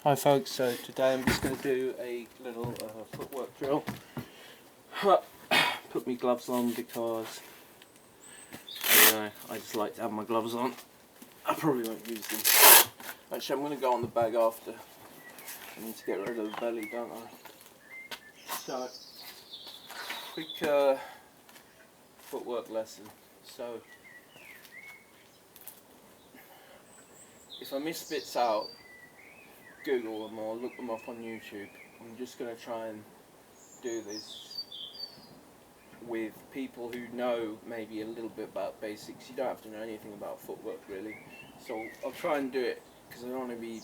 Hi folks, so today I'm just going to do a little footwork drill. Put my gloves on because I just like to have my gloves on. I probably won't use them. Actually, I'm going to go on the bag after. I need to get rid of the belly, don't I? So, quick footwork lesson. So, if I miss bits out, Google them or look them up on YouTube. I'm just going to try and do this with people who know maybe a little bit about basics. You don't have to know anything about footwork really. So I'll try and do it because I don't want to be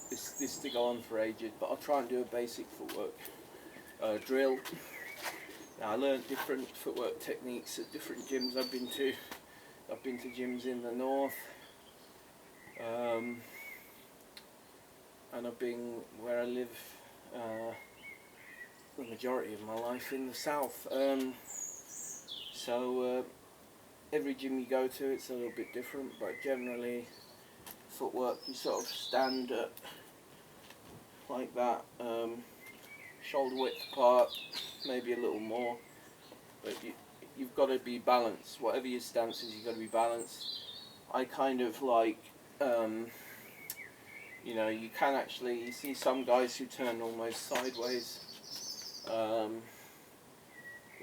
this to go on for ages, but I'll try and do a basic footwork drill. Now I learned different footwork techniques at different gyms I've been to. I've been to gyms in the north. And I've been where I live the majority of my life in the south. So every gym you go to it's a little bit different, but generally footwork you sort of stand like that, shoulder width apart, maybe a little more, but you've got to be balanced. Whatever your stance is, you've got to be balanced. I kind of like you know, you can actually, you see some guys who turn almost sideways,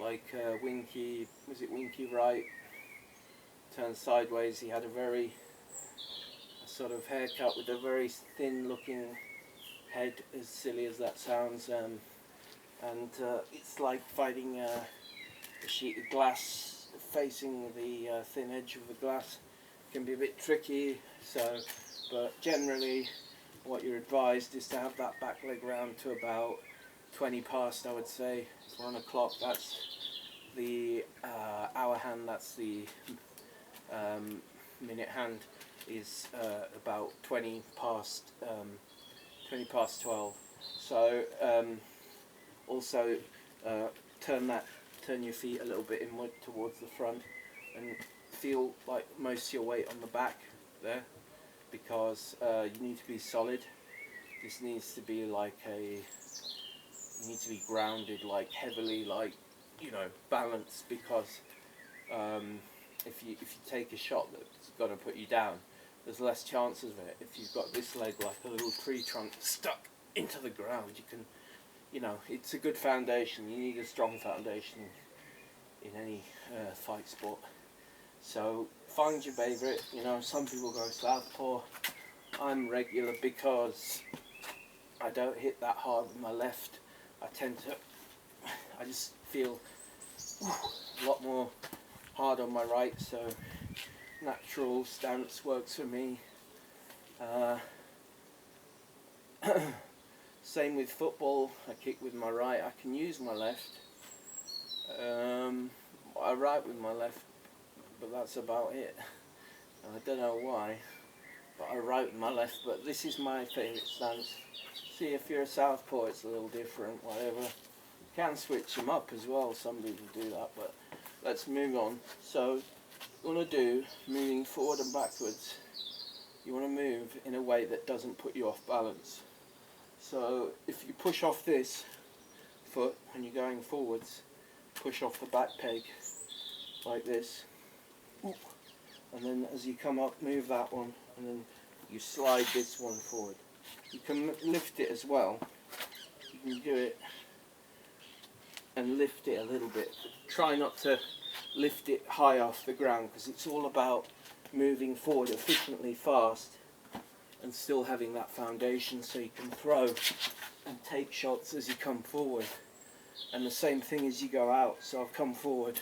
like Winky, was it Winky Wright, turned sideways. He had a sort of haircut with a very thin looking head, as silly as that sounds, and it's like fighting a sheet of glass facing the thin edge of the glass. It can be a bit tricky, so, but generally what you're advised is to have that back leg round to about 20 past, I would say. It's 1 o'clock, that's the hour hand, that's the minute hand, is about 20 past 12. So also turn your feet a little bit inward towards the front and feel like most of your weight on the back there, because you need to be solid. This needs to be like you need to be grounded, like heavily, like, you know, balanced, because if you take a shot that's going to put you down, there's less chances of it. If you've got this leg like a little tree trunk stuck into the ground, you can, you know, it's a good foundation. You need a strong foundation in any fight sport. So find your favourite. You know, some people go southpaw. I'm regular because I don't hit that hard with my left. I just feel a lot more hard on my right, so natural stance works for me. Same with football. I kick with my right. I can use my left. I write with my left, but that's about it. I don't know why, but I write with my left. But this is my favourite stance. See, if you're a southpaw, it's a little different. Whatever. You can switch them up as well. Some people do that, but let's move on. So, you want to do moving forward and backwards. You want to move in a way that doesn't put you off balance. So, if you push off this foot when you're going forwards, push off the back peg like this, and then as you come up, move that one, and then you slide this one forward. You can lift it as well. You can do it and lift it a little bit. Try not to lift it high off the ground, because it's all about moving forward efficiently, fast, and still having that foundation so you can throw and take shots as you come forward. And the same thing as you go out. So I've come forward,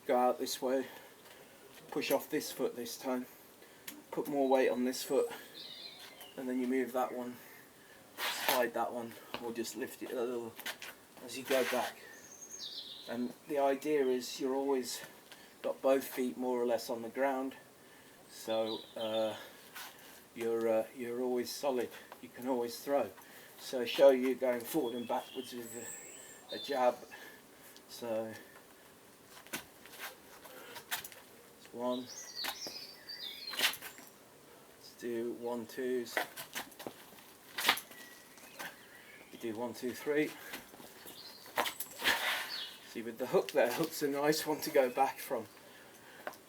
go out this way, push off this foot this time, put more weight on this foot, and then you move that one, slide that one, or just lift it a little as you go back. And the idea is you're always got both feet more or less on the ground, so you're always solid. You can always throw. So show you going forward and backwards with a jab. So it's one. Let's do 1-2s. do 1, 2, 3. See, with the hook there, hook's a nice one to go back from.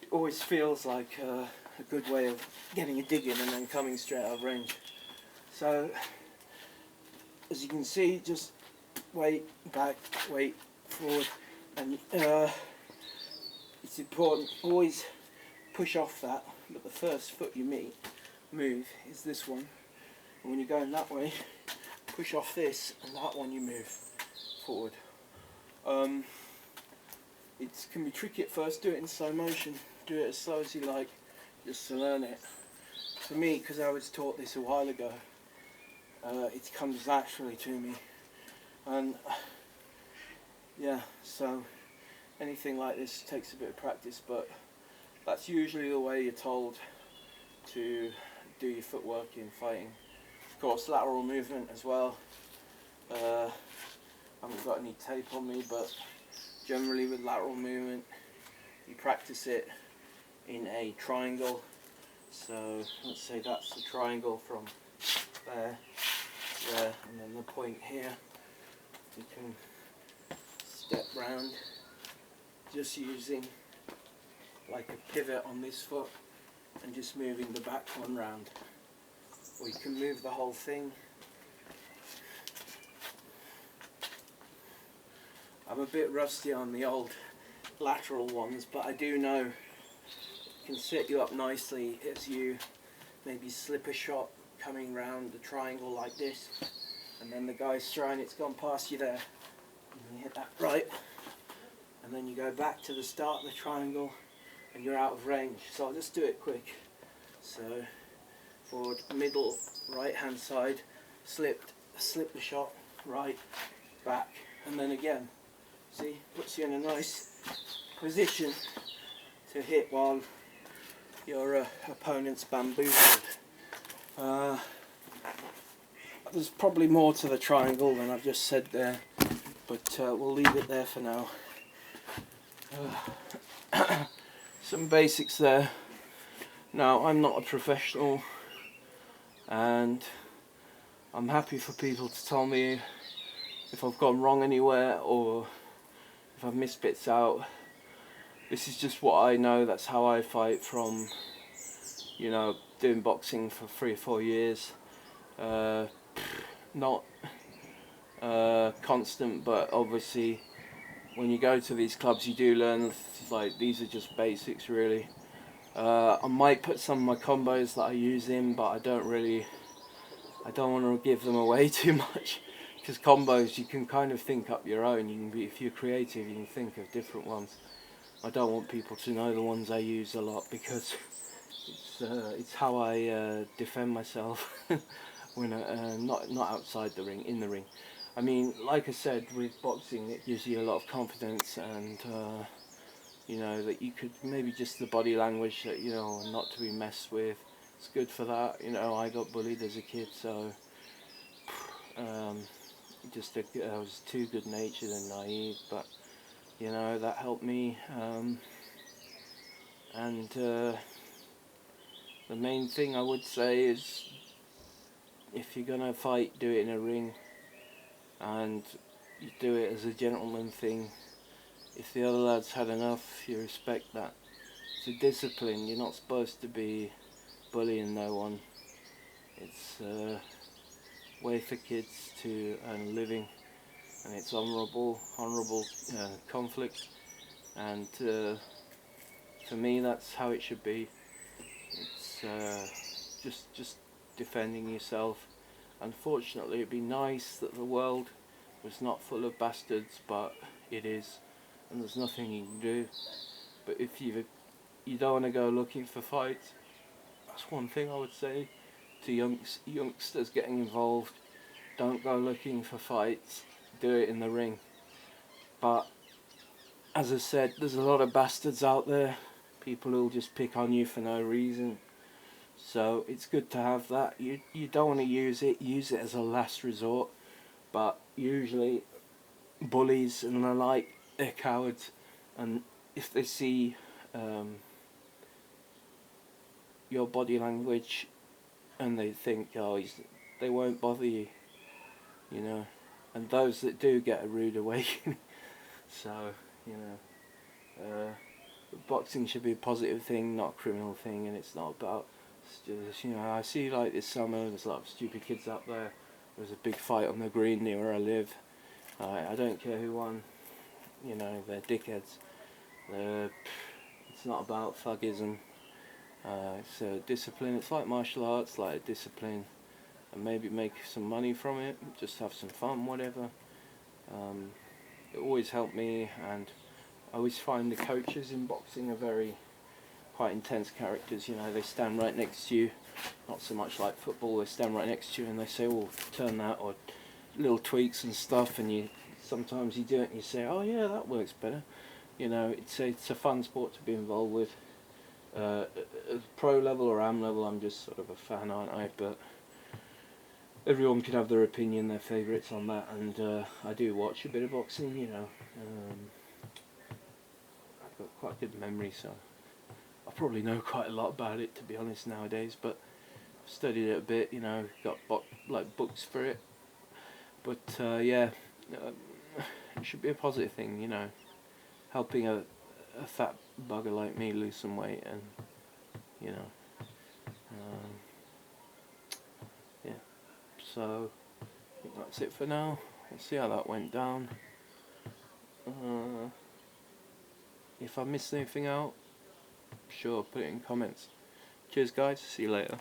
It always feels like a good way of getting a dig in and then coming straight out of range. So, as you can see, just weight, back, weight, forward, and it's important, always push off that, but the first foot you move is this one. And when you're going that way, push off this, and that one you move forward. It can be tricky at first. Do it in slow motion, do it as slow as you like, just to learn it. For me, because I was taught this a while ago, it comes naturally to me, and yeah, so anything like this takes a bit of practice, but that's usually the way you're told to do your footwork in fighting. Of course, lateral movement as well. I haven't got any tape on me, but generally with lateral movement you practice it in a triangle. So let's say that's the triangle from there to there, and then the point here. You can step round just using like a pivot on this foot and just moving the back one round, or you can move the whole thing. I'm a bit rusty on the old lateral ones, but I do know it can set you up nicely as you maybe slip a shot coming round the triangle like this, and then the guy's throwing, it's gone past you there, and you hit that right, and then you go back to the start of the triangle and you're out of range. So I'll just do it quick. So forward, middle, right hand side, slip the shot, right, back, and then again. See, puts you in a nice position to hit while your opponent's bamboozled. There's probably more to the triangle than I've just said there, but we'll leave it there for now. Some basics there. Now, I'm not a professional, and I'm happy for people to tell me if I've gone wrong anywhere or if I've missed bits out. This is just what I know. That's how I fight from, you know, doing boxing for 3 or 4 years. Not constant, but obviously when you go to these clubs you do learn, like, these are just basics really. I might put some of my combos that I use in, but I don't want to give them away too much, because combos, you can kind of think up your own. You can be, if you're creative, you can think of different ones. I don't want people to know the ones I use a lot, because it's how I defend myself when not outside the ring, in the ring. I mean, like I said, with boxing it gives you a lot of confidence, and you know, that you could maybe just the body language, that, you know, not to be messed with. It's good for that. You know, I got bullied as a kid, so I was too good natured and naive, but you know, that helped me. And the main thing I would say is, if you're gonna fight, do it in a ring, and you do it as a gentleman thing. If the other lads had enough, you respect that. It's a discipline. You're not supposed to be bullying no one. It's a way for kids to earn a living, and it's honourable conflict, and for me that's how it should be. It's just defending yourself. Unfortunately, it'd be nice that the world was not full of bastards, but it is, and there's nothing you can do. But if you don't want to go looking for fights, that's one thing I would say to youngsters getting involved. Don't go looking for fights, do it in the ring. But as I said, there's a lot of bastards out there, people who'll just pick on you for no reason. So it's good to have that. You don't want to use it as a last resort, but usually bullies and the like, they're cowards, and if they see your body language and they think, oh, they won't bother you, you know. and those that do get a rude awakening. So, you know, boxing should be a positive thing, not a criminal thing, and it's not about, just, you know, I see like this summer there's a lot of stupid kids up there. There was a big fight on the green near where I live. I don't care who won, you know, they're dickheads. It's not about thuggism. It's a discipline. It's like martial arts, like a discipline, and maybe make some money from it, just have some fun, whatever. It always helped me, and I always find the coaches in boxing are quite intense characters. You know, they stand right next to you, not so much like football. They stand right next to you and they say, "Oh, turn that," or little tweaks and stuff. And sometimes you do it and you say, "Oh yeah, that works better." You know, it's a fun sport to be involved with. At pro level or am level, I'm just sort of a fan, aren't I? But everyone can have their opinion, their favourites on that, and I do watch a bit of boxing. You know, I've got quite a good memory, so I probably know quite a lot about it, to be honest, nowadays. But I've studied it a bit. You know, got like books for it. But yeah, it should be a positive thing. You know, helping a fat bugger like me lose some weight, and you know, yeah. So I think that's it for now. We'll see how that went down. If I missed anything out, sure, put it in comments. Cheers guys, see you later.